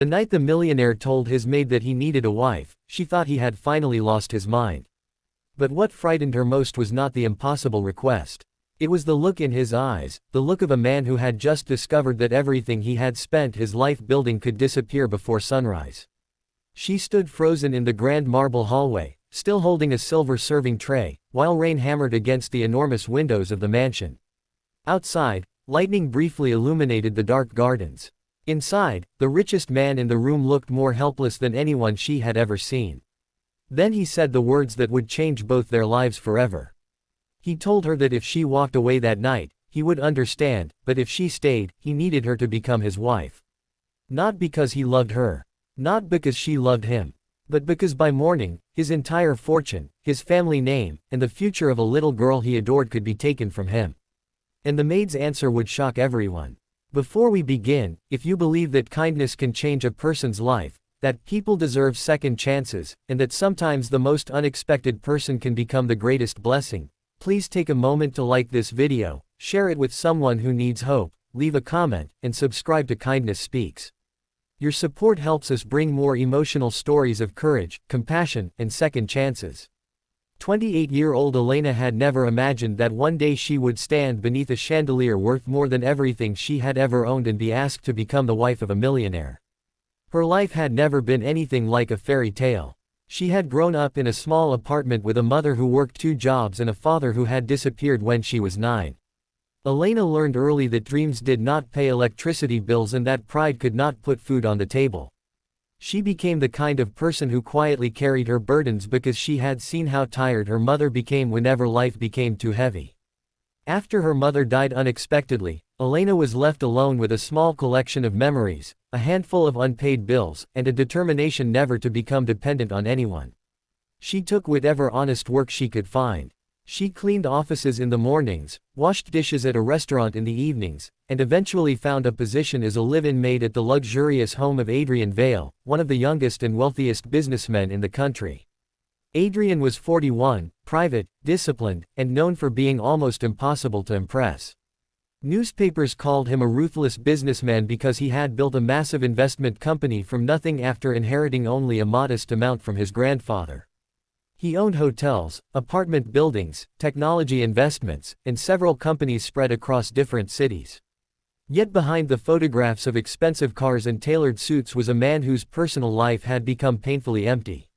The night the millionaire told his maid that he needed a wife, she thought he had finally lost his mind. But what frightened her most was not the impossible request. It was the look in his eyes, the look of a man who had just discovered that everything he had spent his life building could disappear before sunrise. She stood frozen in the grand marble hallway, still holding a silver serving tray, while rain hammered against the enormous windows of the mansion. Outside, lightning briefly illuminated the dark gardens. Inside, the richest man in the room looked more helpless than anyone she had ever seen. Then he said the words that would change both their lives forever. He told her that if she walked away that night, he would understand, but if she stayed, he needed her to become his wife. Not because he loved her. Not because she loved him. But because by morning, his entire fortune, his family name, and the future of a little girl he adored could be taken from him. And the maid's answer would shock everyone. Before we begin, if you believe that kindness can change a person's life, that people deserve second chances, and that sometimes the most unexpected person can become the greatest blessing, please take a moment to like this video, share it with someone who needs hope, leave a comment, and subscribe to Kindness Speaks. Your support helps us bring more emotional stories of courage, compassion, and second chances. 28-year-old Elena had never imagined that one day she would stand beneath a chandelier worth more than everything she had ever owned and be asked to become the wife of a millionaire. Her life had never been anything like a fairy tale. She had grown up in a small apartment with a mother who worked 2 jobs and a father who had disappeared when she was 9. Elena learned early that dreams did not pay electricity bills and that pride could not put food on the table. She became the kind of person who quietly carried her burdens because she had seen how tired her mother became whenever life became too heavy. After her mother died unexpectedly, Elena was left alone with a small collection of memories, a handful of unpaid bills, and a determination never to become dependent on anyone. She took whatever honest work she could find. She cleaned offices in the mornings, washed dishes at a restaurant in the evenings, and eventually found a position as a live-in maid at the luxurious home of Adrian Vale, one of the youngest and wealthiest businessmen in the country. Adrian was 41, private, disciplined, and known for being almost impossible to impress. Newspapers called him a ruthless businessman because he had built a massive investment company from nothing after inheriting only a modest amount from his grandfather. He owned hotels, apartment buildings, technology investments, and several companies spread across different cities. Yet behind the photographs of expensive cars and tailored suits was a man whose personal life had become painfully empty.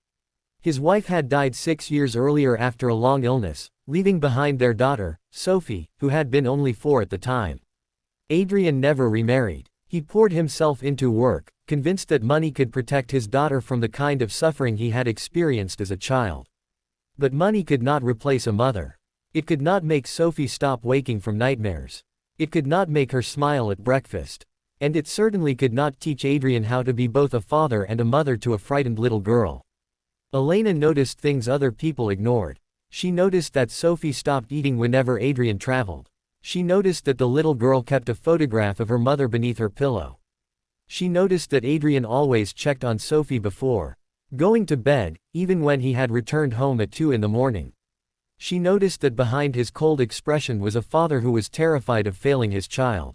His wife had died 6 years earlier after a long illness, leaving behind their daughter, Sophie, who had been only 4 at the time. Adrian never remarried. He poured himself into work, convinced that money could protect his daughter from the kind of suffering he had experienced as a child. But money could not replace a mother. It could not make Sophie stop waking from nightmares. It could not make her smile at breakfast. And it certainly could not teach Adrian how to be both a father and a mother to a frightened little girl. Elena noticed things other people ignored. She noticed that Sophie stopped eating whenever Adrian traveled. She noticed that the little girl kept a photograph of her mother beneath her pillow. She noticed that Adrian always checked on Sophie before going to bed, even when he had returned home at 2 in the morning. She noticed that behind his cold expression was a father who was terrified of failing his child.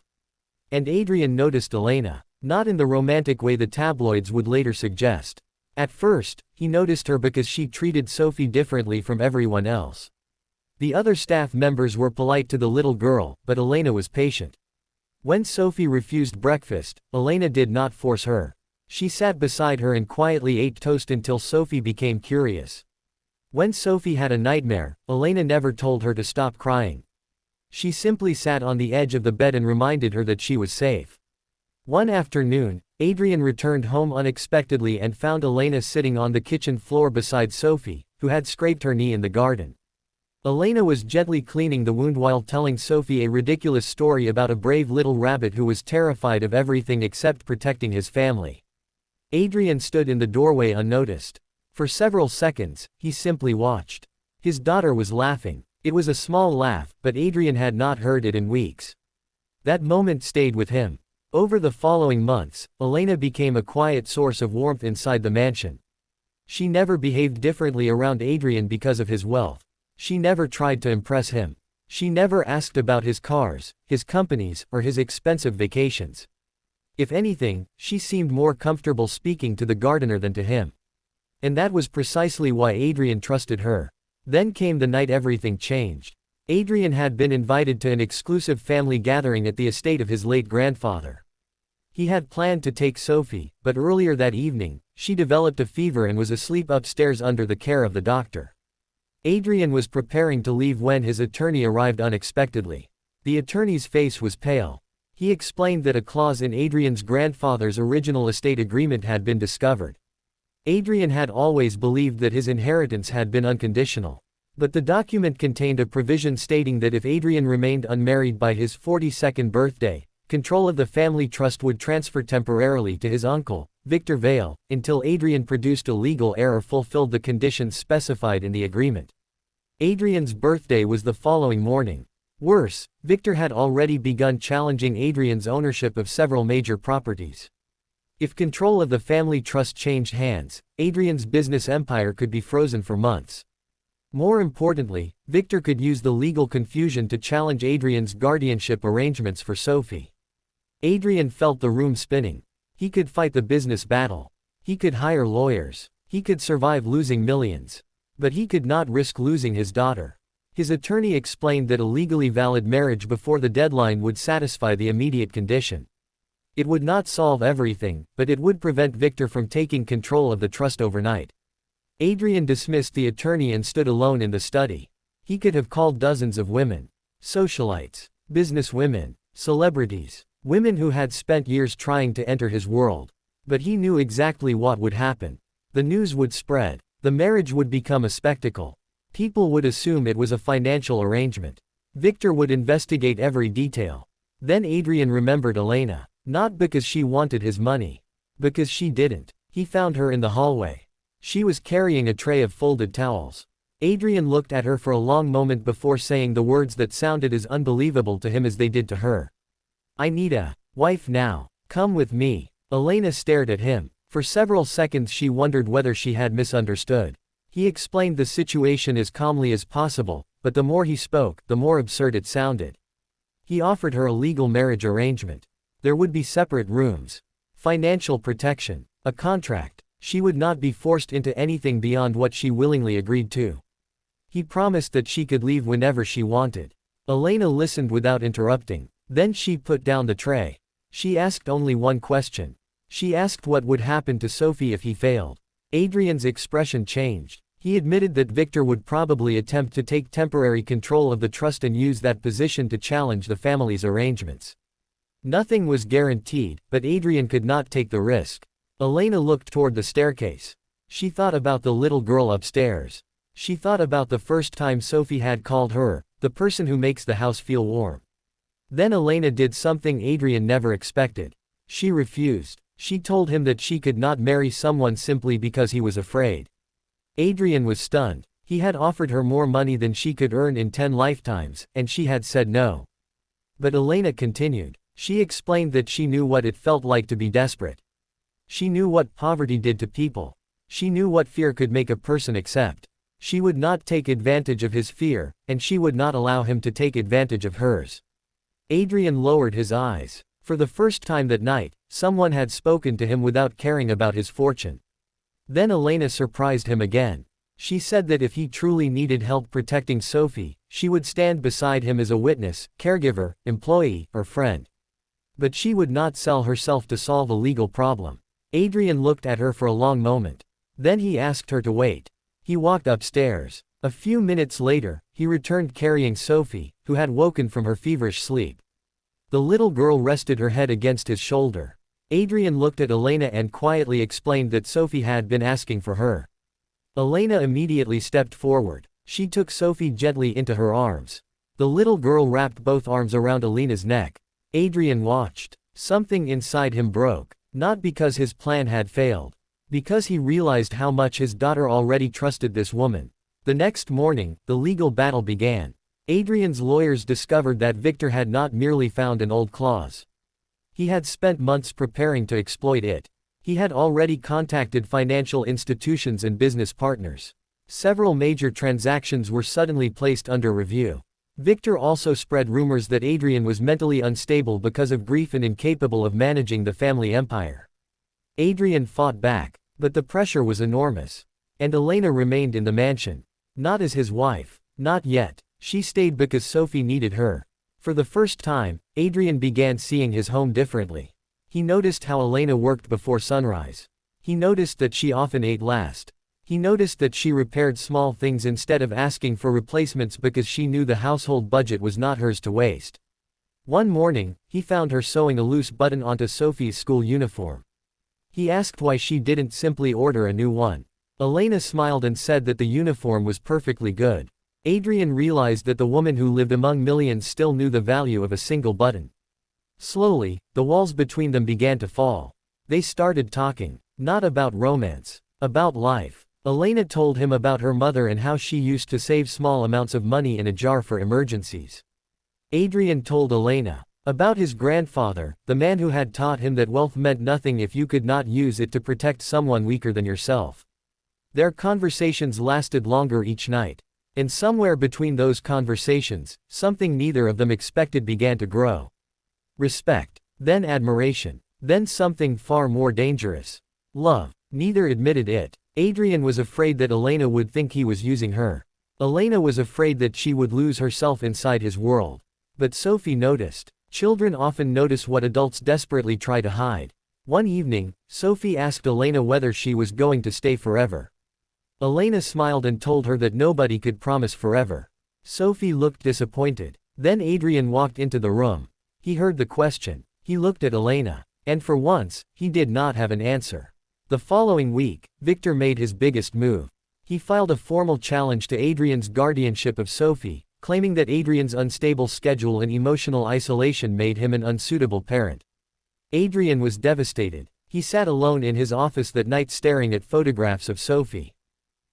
And Adrian noticed Elena, not in the romantic way the tabloids would later suggest. At first, he noticed her because she treated Sophie differently from everyone else. The other staff members were polite to the little girl, but Elena was patient. When Sophie refused breakfast, Elena did not force her. She sat beside her and quietly ate toast until Sophie became curious. When Sophie had a nightmare, Elena never told her to stop crying. She simply sat on the edge of the bed and reminded her that she was safe. One afternoon, Adrian returned home unexpectedly and found Elena sitting on the kitchen floor beside Sophie, who had scraped her knee in the garden. Elena was gently cleaning the wound while telling Sophie a ridiculous story about a brave little rabbit who was terrified of everything except protecting his family. Adrian stood in the doorway unnoticed. For several seconds, he simply watched. His daughter was laughing. It was a small laugh, but Adrian had not heard it in weeks. That moment stayed with him. Over the following months, Elena became a quiet source of warmth inside the mansion. She never behaved differently around Adrian because of his wealth. She never tried to impress him. She never asked about his cars, his companies, or his expensive vacations. If anything, she seemed more comfortable speaking to the gardener than to him. And that was precisely why Adrian trusted her. Then came the night everything changed. Adrian had been invited to an exclusive family gathering at the estate of his late grandfather. He had planned to take Sophie, but earlier that evening, she developed a fever and was asleep upstairs under the care of the doctor. Adrian was preparing to leave when his attorney arrived unexpectedly. The attorney's face was pale. He explained that a clause in Adrian's grandfather's original estate agreement had been discovered. Adrian had always believed that his inheritance had been unconditional. But the document contained a provision stating that if Adrian remained unmarried by his 42nd birthday, control of the family trust would transfer temporarily to his uncle, Victor Vale, until Adrian produced a legal heir or fulfilled the conditions specified in the agreement. Adrian's birthday was the following morning. Worse, Victor had already begun challenging Adrian's ownership of several major properties. If control of the family trust changed hands, Adrian's business empire could be frozen for months. More importantly, Victor could use the legal confusion to challenge Adrian's guardianship arrangements for Sophie. Adrian felt the room spinning. He could fight the business battle. He could hire lawyers. He could survive losing millions. But he could not risk losing his daughter. His attorney explained that a legally valid marriage before the deadline would satisfy the immediate condition. It would not solve everything, but it would prevent Victor from taking control of the trust overnight. Adrian dismissed the attorney and stood alone in the study. He could have called dozens of women. Socialites. Businesswomen. Celebrities. Women who had spent years trying to enter his world. But he knew exactly what would happen. The news would spread. The marriage would become a spectacle. People would assume it was a financial arrangement. Victor would investigate every detail. Then Adrian remembered Elena. Not because she wanted his money. Because she didn't. He found her in the hallway. She was carrying a tray of folded towels. Adrian looked at her for a long moment before saying the words that sounded as unbelievable to him as they did to her. "I need a wife now. Come with me." Elena stared at him. For several seconds she wondered whether she had misunderstood. He explained the situation as calmly as possible, but the more he spoke, the more absurd it sounded. He offered her a legal marriage arrangement. There would be separate rooms. Financial protection. A contract. She would not be forced into anything beyond what she willingly agreed to. He promised that she could leave whenever she wanted. Elena listened without interrupting. Then she put down the tray. She asked only one question. She asked what would happen to Sophie if he failed. Adrian's expression changed. He admitted that Victor would probably attempt to take temporary control of the trust and use that position to challenge the family's arrangements. Nothing was guaranteed, but Adrian could not take the risk. Elena looked toward the staircase. She thought about the little girl upstairs. She thought about the first time Sophie had called her, the person who makes the house feel warm. Then Elena did something Adrian never expected. She refused. She told him that she could not marry someone simply because he was afraid. Adrian was stunned. He had offered her more money than she could earn in 10 lifetimes, and she had said no. But Elena continued. She explained that she knew what it felt like to be desperate. She knew what poverty did to people. She knew what fear could make a person accept. She would not take advantage of his fear, and she would not allow him to take advantage of hers. Adrian lowered his eyes. For the first time that night, someone had spoken to him without caring about his fortune. Then Elena surprised him again. She said that if he truly needed help protecting Sophie, she would stand beside him as a witness, caregiver, employee, or friend. But she would not sell herself to solve a legal problem. Adrian looked at her for a long moment. Then he asked her to wait. He walked upstairs. A few minutes later, he returned carrying Sophie, who had woken from her feverish sleep. The little girl rested her head against his shoulder. Adrian looked at Elena and quietly explained that Sophie had been asking for her. Elena immediately stepped forward. She took Sophie gently into her arms. The little girl wrapped both arms around Elena's neck. Adrian watched. Something inside him broke. Not because his plan had failed. Because he realized how much his daughter already trusted this woman. The next morning, the legal battle began. Adrian's lawyers discovered that Victor had not merely found an old clause. He had spent months preparing to exploit it. He had already contacted financial institutions and business partners. Several major transactions were suddenly placed under review. Victor also spread rumors that Adrian was mentally unstable because of grief and incapable of managing the family empire. Adrian fought back, but the pressure was enormous. And Elena remained in the mansion. Not as his wife. Not yet. She stayed because Sophie needed her. For the first time, Adrian began seeing his home differently. He noticed how Elena worked before sunrise. He noticed that she often ate last. He noticed that she repaired small things instead of asking for replacements because she knew the household budget was not hers to waste. One morning, he found her sewing a loose button onto Sophie's school uniform. He asked why she didn't simply order a new one. Elena smiled and said that the uniform was perfectly good. Adrian realized that the woman who lived among millions still knew the value of a single button. Slowly, the walls between them began to fall. They started talking, not about romance, about life. Elena told him about her mother and how she used to save small amounts of money in a jar for emergencies. Adrian told Elena about his grandfather, the man who had taught him that wealth meant nothing if you could not use it to protect someone weaker than yourself. Their conversations lasted longer each night. And somewhere between those conversations, something neither of them expected began to grow. Respect. Then admiration. Then something far more dangerous. Love. Neither admitted it. Adrian was afraid that Elena would think he was using her. Elena was afraid that she would lose herself inside his world. But Sophie noticed. Children often notice what adults desperately try to hide. One evening, Sophie asked Elena whether she was going to stay forever. Elena smiled and told her that nobody could promise forever. Sophie looked disappointed. Then Adrian walked into the room. He heard the question. He looked at Elena. And for once, he did not have an answer. The following week, Victor made his biggest move. He filed a formal challenge to Adrian's guardianship of Sophie, claiming that Adrian's unstable schedule and emotional isolation made him an unsuitable parent. Adrian was devastated. He sat alone in his office that night staring at photographs of Sophie.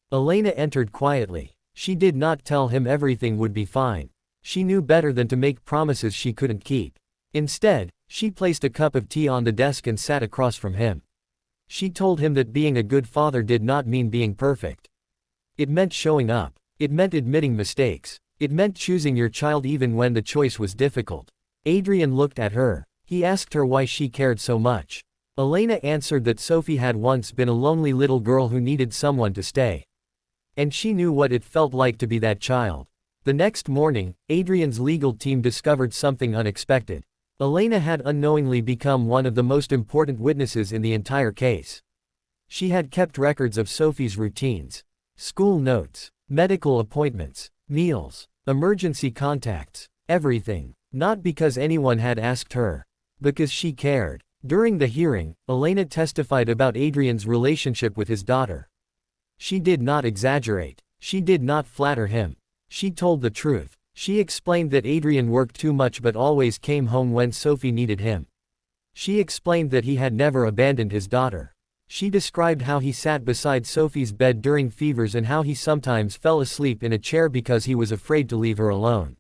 Elena entered quietly. She did not tell him everything would be fine. She knew better than to make promises she couldn't keep. Instead, she placed a cup of tea on the desk and sat across from him. She told him that being a good father did not mean being perfect. It meant showing up. It meant admitting mistakes. It meant choosing your child even when the choice was difficult. Adrian looked at her. He asked her why she cared so much. Elena answered that Sophie had once been a lonely little girl who needed someone to stay. And she knew what it felt like to be that child. The next morning, Adrian's legal team discovered something unexpected. Elena had unknowingly become one of the most important witnesses in the entire case. She had kept records of Sophie's routines. School notes, medical appointments, meals, emergency contacts, everything. Not because anyone had asked her. Because she cared. During the hearing, Elena testified about Adrian's relationship with his daughter. She did not exaggerate. She did not flatter him. She told the truth. She explained that Adrian worked too much but always came home when Sophie needed him. She explained that he had never abandoned his daughter. She described how he sat beside Sophie's bed during fevers and how he sometimes fell asleep in a chair because he was afraid to leave her alone.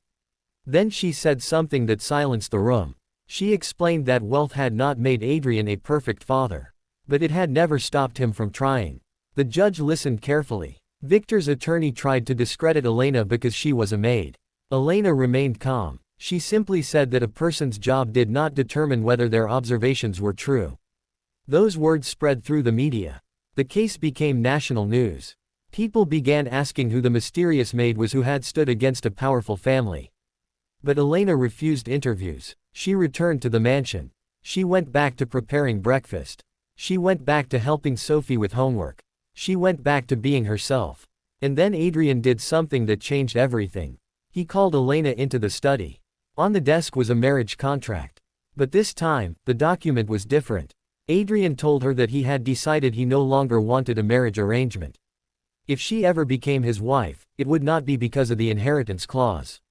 Then she said something that silenced the room. She explained that wealth had not made Adrian a perfect father. But it had never stopped him from trying. The judge listened carefully. Victor's attorney tried to discredit Elena because she was a maid. Elena remained calm. She simply said that a person's job did not determine whether their observations were true. Those words spread through the media. The case became national news. People began asking who the mysterious maid was who had stood against a powerful family. But Elena refused interviews. She returned to the mansion. She went back to preparing breakfast. She went back to helping Sophie with homework. She went back to being herself. And then Adrian did something that changed everything. He called Elena into the study. On the desk was a marriage contract. But this time, the document was different. Adrian told her that he had decided he no longer wanted a marriage arrangement. If she ever became his wife, it would not be because of the inheritance clause.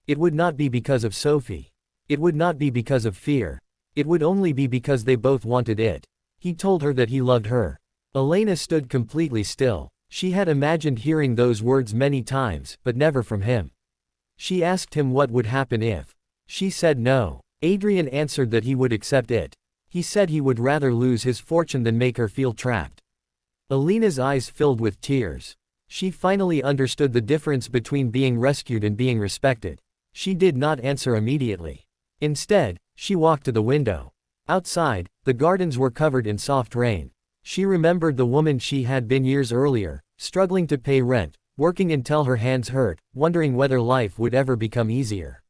It would not be because of Sophie. It would not be because of fear. It would only be because they both wanted it. He told her that he loved her. Elena stood completely still. She had imagined hearing those words many times, but never from him. She asked him what would happen if. She said no. Adrian answered that he would accept it. He said he would rather lose his fortune than make her feel trapped. Elena's eyes filled with tears. She finally understood the difference between being rescued and being respected. She did not answer immediately. Instead, she walked to the window. Outside, the gardens were covered in soft rain. She remembered the woman she had been years earlier, struggling to pay rent, working until her hands hurt, wondering whether life would ever become easier.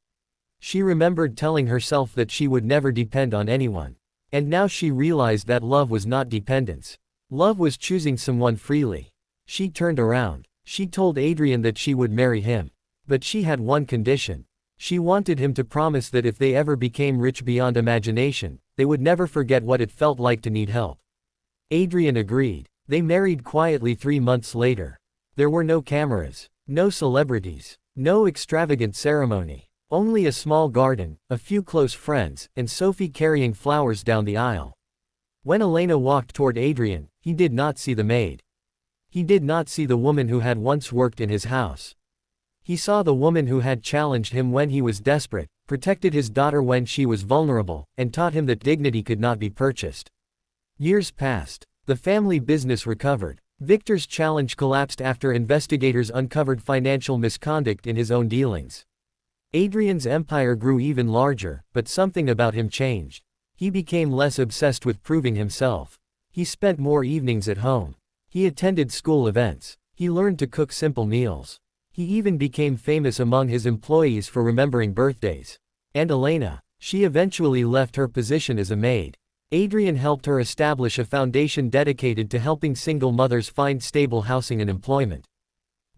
She remembered telling herself that she would never depend on anyone. And now she realized that love was not dependence. Love was choosing someone freely. She turned around. She told Adrian that she would marry him. But she had one condition. She wanted him to promise that if they ever became rich beyond imagination, they would never forget what it felt like to need help. Adrian agreed. They married quietly 3 months later. There were no cameras, no celebrities, no extravagant ceremony. Only a small garden, a few close friends, and Sophie carrying flowers down the aisle. When Elena walked toward Adrian, he did not see the maid. He did not see the woman who had once worked in his house. He saw the woman who had challenged him when he was desperate, protected his daughter when she was vulnerable, and taught him that dignity could not be purchased. Years passed. The family business recovered. Victor's challenge collapsed after investigators uncovered financial misconduct in his own dealings. Adrian's empire grew even larger, but something about him changed. He became less obsessed with proving himself. He spent more evenings at home. He attended school events. He learned to cook simple meals. He even became famous among his employees for remembering birthdays. And Elena, she eventually left her position as a maid. Adrian helped her establish a foundation dedicated to helping single mothers find stable housing and employment.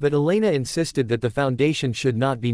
But Elena insisted that the foundation should not be